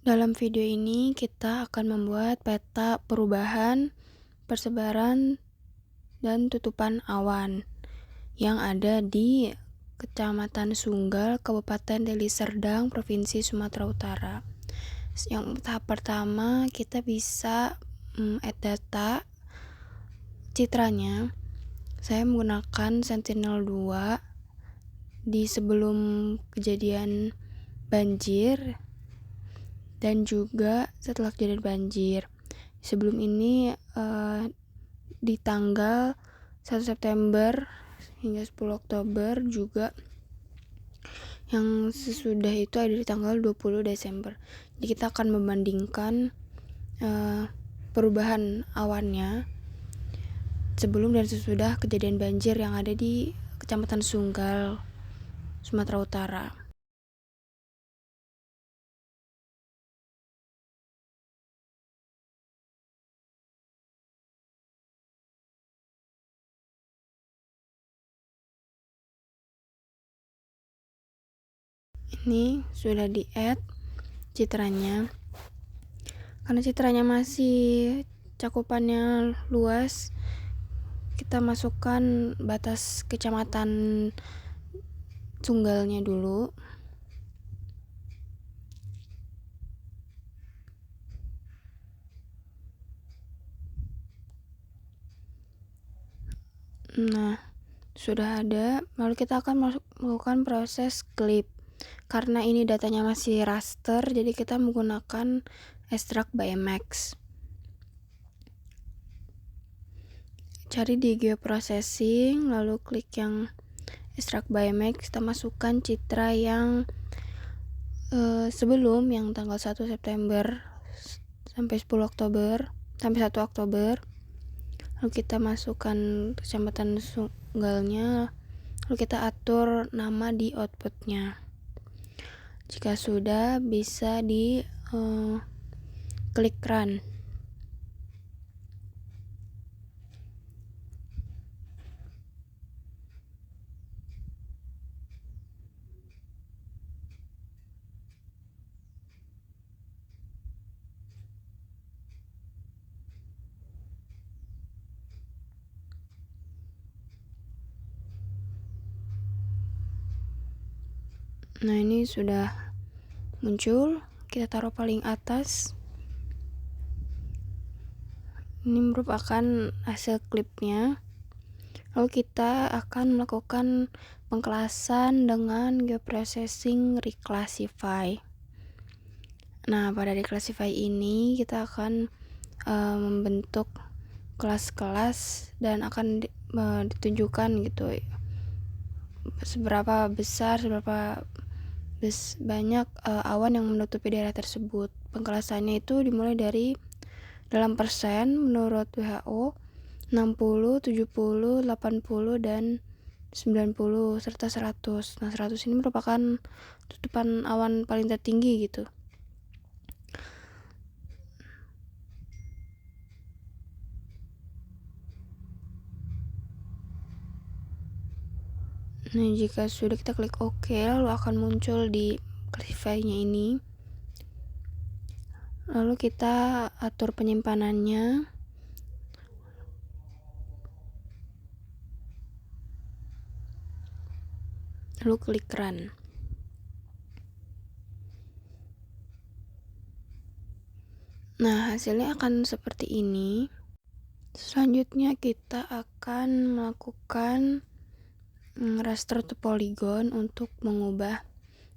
Dalam video ini kita akan membuat peta perubahan, persebaran, dan tutupan awan yang ada di Kecamatan Sunggal, Kabupaten Deli Serdang, Provinsi Sumatera Utara. Yang tahap pertama kita bisa add data citranya. Saya menggunakan Sentinel-2 di sebelum kejadian banjir dan juga setelah kejadian banjir. Sebelum ini di tanggal 1 September hingga 10 Oktober juga, yang sesudah itu ada di tanggal 20 Desember. Jadi kita akan membandingkan perubahan awannya sebelum dan sesudah kejadian banjir yang ada di Kecamatan Sunggal, Sumatera Utara. Ini sudah di-add citranya. Karena citranya masih cakupannya luas, kita masukkan batas kecamatan Sunggalnya dulu. Nah, sudah ada. Lalu kita akan melakukan proses clip. Karena ini datanya masih raster, jadi kita menggunakan Extract by Emacs. Cari di geoprocessing, lalu klik yang Extract by Emacs. Kita masukkan citra yang sebelum, yang tanggal 1 September sampai 10 Oktober sampai 1 Oktober. Lalu kita masukkan Kecamatan Sunggalnya, lalu kita atur nama di outputnya. Jika sudah, bisa di klik run. Nah, ini sudah muncul. Kita taruh paling atas. Ini merupakan hasil klipnya. Lalu kita akan melakukan pengkelasan dengan geoprocessing reclassify. Nah, pada reclassify ini kita akan membentuk kelas-kelas dan akan ditunjukkan gitu seberapa besar, seberapa banyak awan yang menutupi daerah tersebut. Pengkelasannya itu dimulai dari dalam persen menurut WHO, 60, 70, 80, dan 90 serta 100. Nah, 100 ini merupakan tutupan awan paling tertinggi gitu. Nah, jika sudah, kita klik OK, lalu akan muncul di classify-nya ini. Lalu kita atur penyimpanannya. Lalu klik run. Nah, hasilnya akan seperti ini. Selanjutnya kita akan melakukan raster to polygon untuk mengubah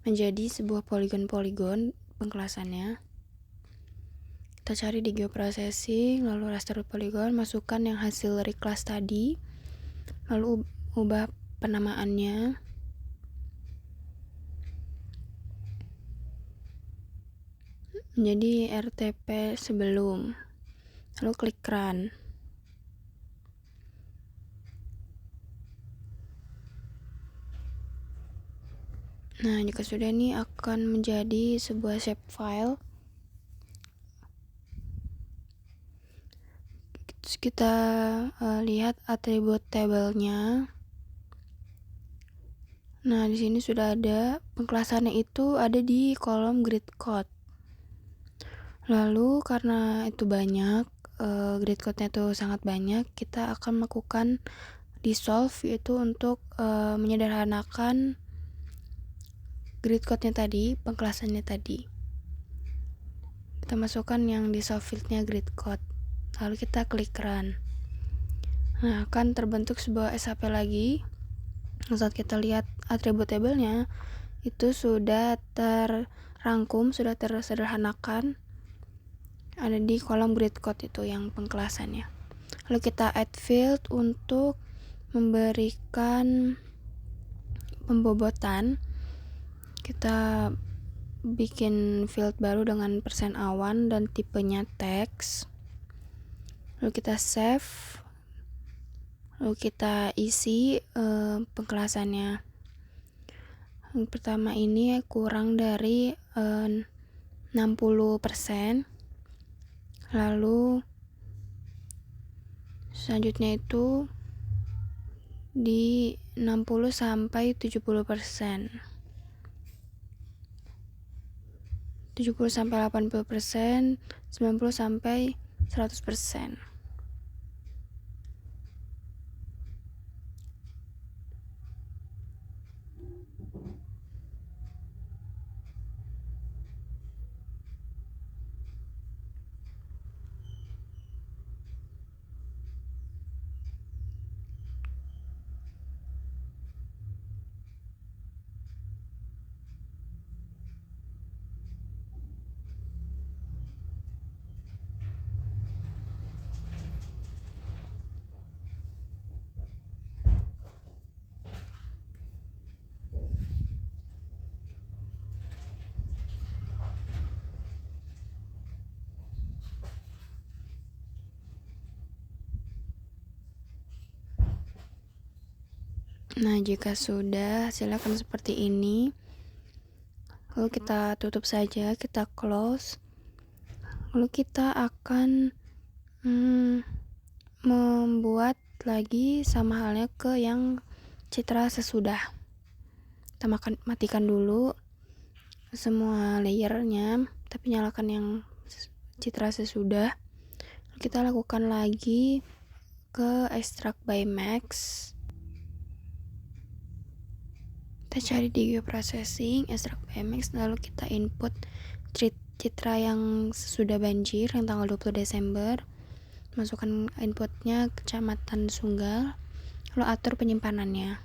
menjadi sebuah poligon-poligon pengkelasannya. Kita cari di geoprocessing, lalu raster to polygon, masukkan yang hasil reclass tadi, lalu ubah penamaannya. Menjadi RTP sebelum. Lalu klik run. Nah, jika sudah, ini akan menjadi sebuah shape file. Terus kita lihat atribut tabelnya. Nah, di sini sudah ada pengkelasannya, itu ada di kolom grid code. Lalu karena itu banyak, grid code-nya itu sangat banyak, kita akan melakukan dissolve, yaitu untuk menyederhanakan grid code-nya tadi, pengkelasannya tadi. Kita masukkan yang dissolve field-nya grid code, lalu kita klik run. Nah, akan terbentuk sebuah SAP lagi. Saat kita lihat atribut tabelnya, itu sudah terrangkum, sudah tersederhanakan, ada di kolom grid code itu yang pengkelasannya. Lalu kita add field untuk memberikan pembobotan. Kita bikin field baru dengan %awan dan tipenya teks. Lalu kita save. Lalu kita isi pengkelasannya. Yang pertama ini kurang dari 60%. Lalu selanjutnya itu di 60 sampai 70%. 70 sampai 80%, 90 sampai 100%. Nah, jika sudah, silakan seperti ini. Lalu kita tutup saja, kita close. Lalu kita akan membuat lagi sama halnya ke yang citra sesudah. Kita matikan dulu semua layernya, tapi nyalakan yang citra sesudah. Lalu kita lakukan lagi ke extract by max. Kita cari di geoprocessing, extract by max, lalu kita input citra yang sudah banjir yang tanggal 20 Desember. Masukkan inputnya Kecamatan Sunggal, lalu atur penyimpanannya.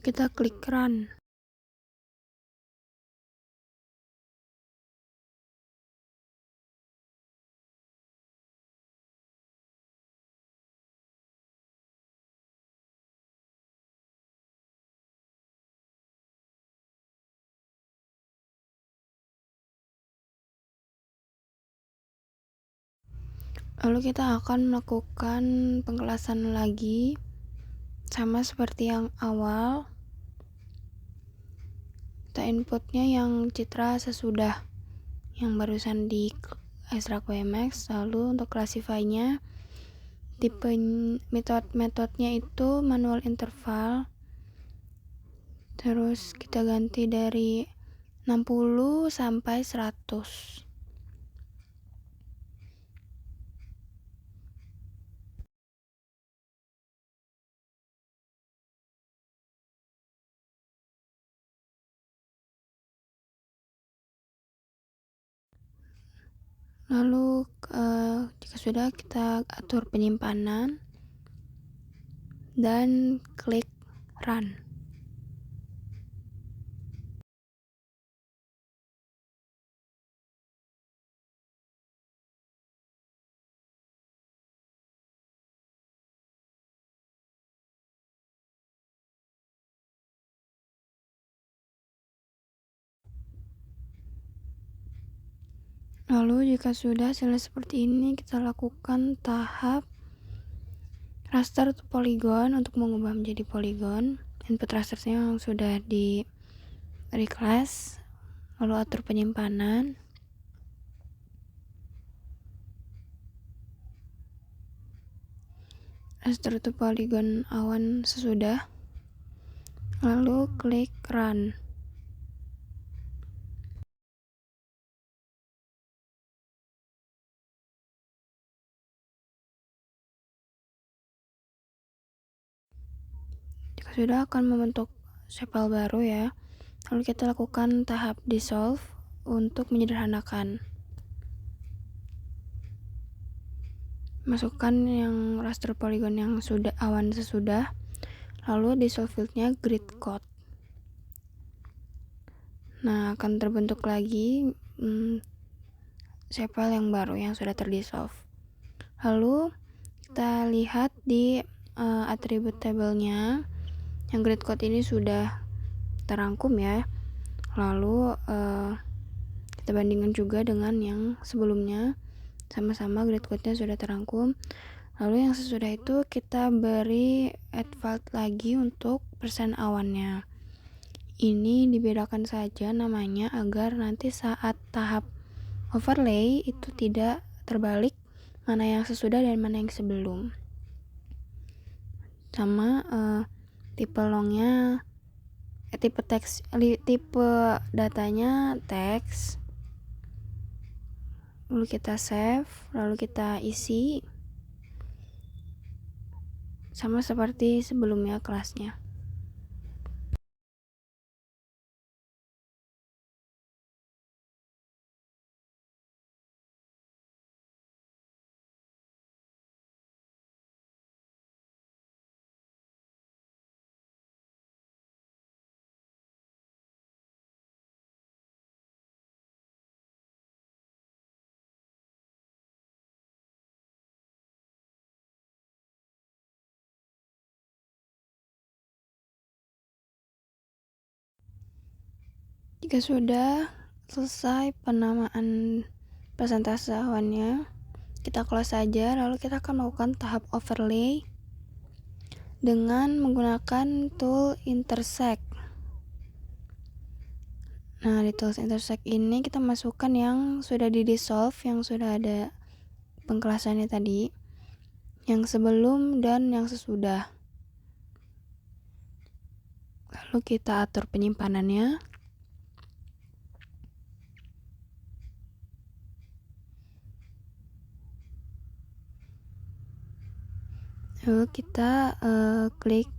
Kita klik run. Lalu kita akan melakukan pengkelasan lagi sama seperti yang awal. Kita inputnya yang citra sesudah yang barusan di extract by max. Lalu untuk classify-nya, tipe metodenya itu manual interval. Terus kita ganti dari 60 sampai 100. Lalu jika sudah, kita atur penyimpanan dan klik run. Lalu jika sudah selesai seperti ini, kita lakukan tahap raster to polygon untuk mengubah menjadi polygon. Input rasternya yang sudah di reclass, lalu atur penyimpanan. raster to polygon awan sesudah, lalu klik run. Jika sudah, akan membentuk sepal baru ya. Lalu kita lakukan tahap dissolve untuk menyederhanakan. Masukkan yang raster polygon yang sudah awan sesudah, lalu dissolve fieldnya grid code. Nah, akan terbentuk lagi sepal yang baru yang sudah terdissolve. Lalu kita lihat di atribut tabelnya, yang grid code ini sudah terangkum ya. Lalu kita bandingkan juga dengan yang sebelumnya, sama-sama grid code-nya sudah terangkum. Lalu yang sesudah itu kita beri add field lagi untuk persen awannya. Ini dibedakan saja namanya agar nanti saat tahap overlay itu tidak terbalik mana yang sesudah dan mana yang sebelum. Sama tipe longnya, tipe teks, tipe datanya teks. Lalu kita save, lalu kita isi sama seperti sebelumnya kelasnya. Jika sudah selesai penamaan persentase awannya, kita close saja, lalu kita akan melakukan tahap overlay dengan menggunakan tool intersect. Nah, di tool intersect ini kita masukkan yang sudah di dissolve, yang sudah ada pengkelasannya tadi, yang sebelum dan yang sesudah. Lalu kita atur penyimpanannya. Lalu kita klik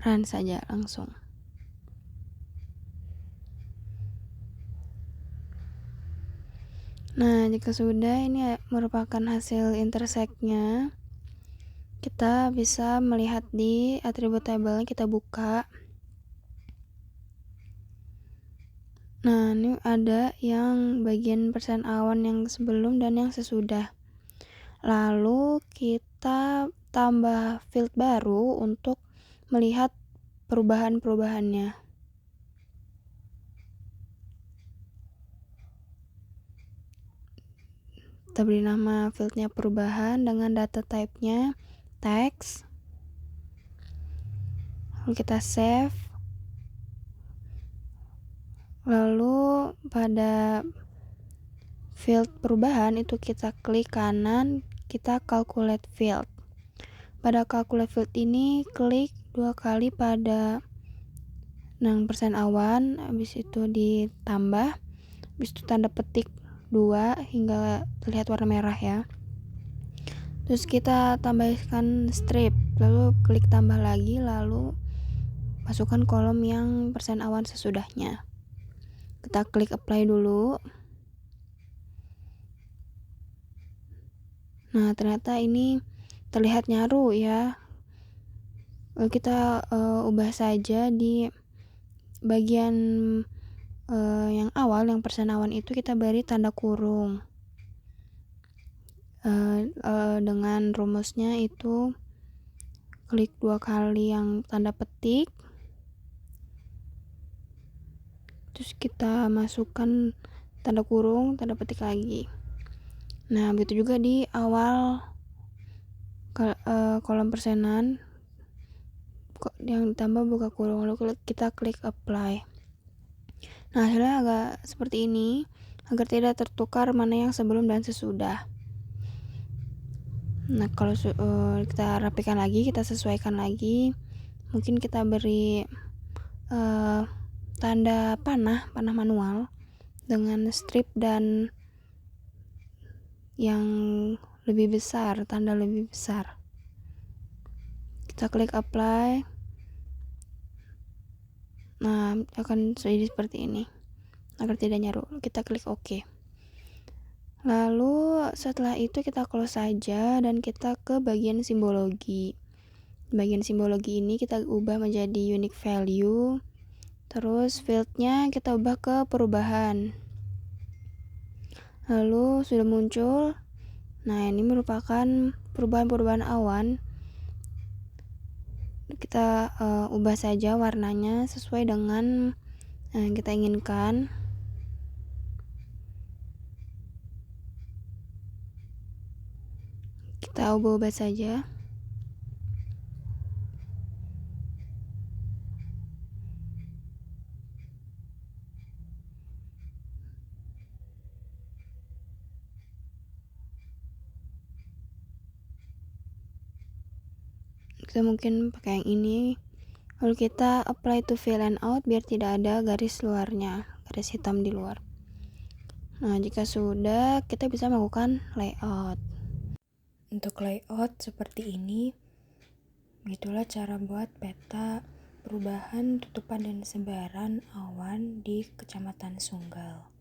run saja langsung. Nah, jika sudah, ini merupakan hasil intersect-nya. Kita bisa melihat di atribut tabelnya, kita buka. Nah, ini ada yang bagian persen awan yang sebelum dan yang sesudah. Lalu kita tambah field baru untuk melihat perubahan-perubahannya. Kita beri nama fieldnya perubahan dengan data type-nya text. Lalu kita save. Lalu pada field perubahan itu kita klik kanan, kita calculate field. Pada calculate field ini klik 2 kali pada persen awan, habis itu ditambah, habis itu tanda petik 2 hingga terlihat warna merah ya. Terus kita tambahkan strip, lalu klik tambah lagi, lalu masukkan kolom yang persen awan sesudahnya. Kita klik apply dulu. Nah, ternyata ini terlihat nyaru ya. Lalu kita ubah saja di bagian yang awal, yang persen awan itu kita beri tanda kurung. Dengan rumusnya itu klik 2 kali yang tanda petik, terus kita masukkan tanda kurung, tanda petik lagi. Nah, begitu juga di awal kolom persenan yang ditambah buka kurung, lalu kita klik apply. Nah, hasilnya agak seperti ini, agar tidak tertukar mana yang sebelum dan sesudah. Nah, kalau kita rapikan lagi, kita sesuaikan lagi, mungkin kita beri tanda panah manual dengan strip dan yang lebih besar, tanda lebih besar. Kita klik apply. Nah, akan jadi seperti ini. Agar tidak nyaru, kita klik OK. Lalu setelah itu kita close saja dan kita ke bagian simbologi. Bagian simbologi ini kita ubah menjadi unique value. Terus fieldnya kita ubah ke perubahan. Lalu sudah muncul. Nah, ini merupakan perubahan-perubahan awan. Kita ubah saja warnanya sesuai dengan yang kita inginkan. Kita ubah-ubah saja. Kita mungkin pakai yang ini. Lalu kita apply to fill and out biar tidak ada garis luarnya, garis hitam di luar. Nah, jika sudah, kita bisa melakukan layout. Untuk layout seperti ini, begitulah cara buat peta perubahan tutupan dan sebaran awan di Kecamatan Sunggal.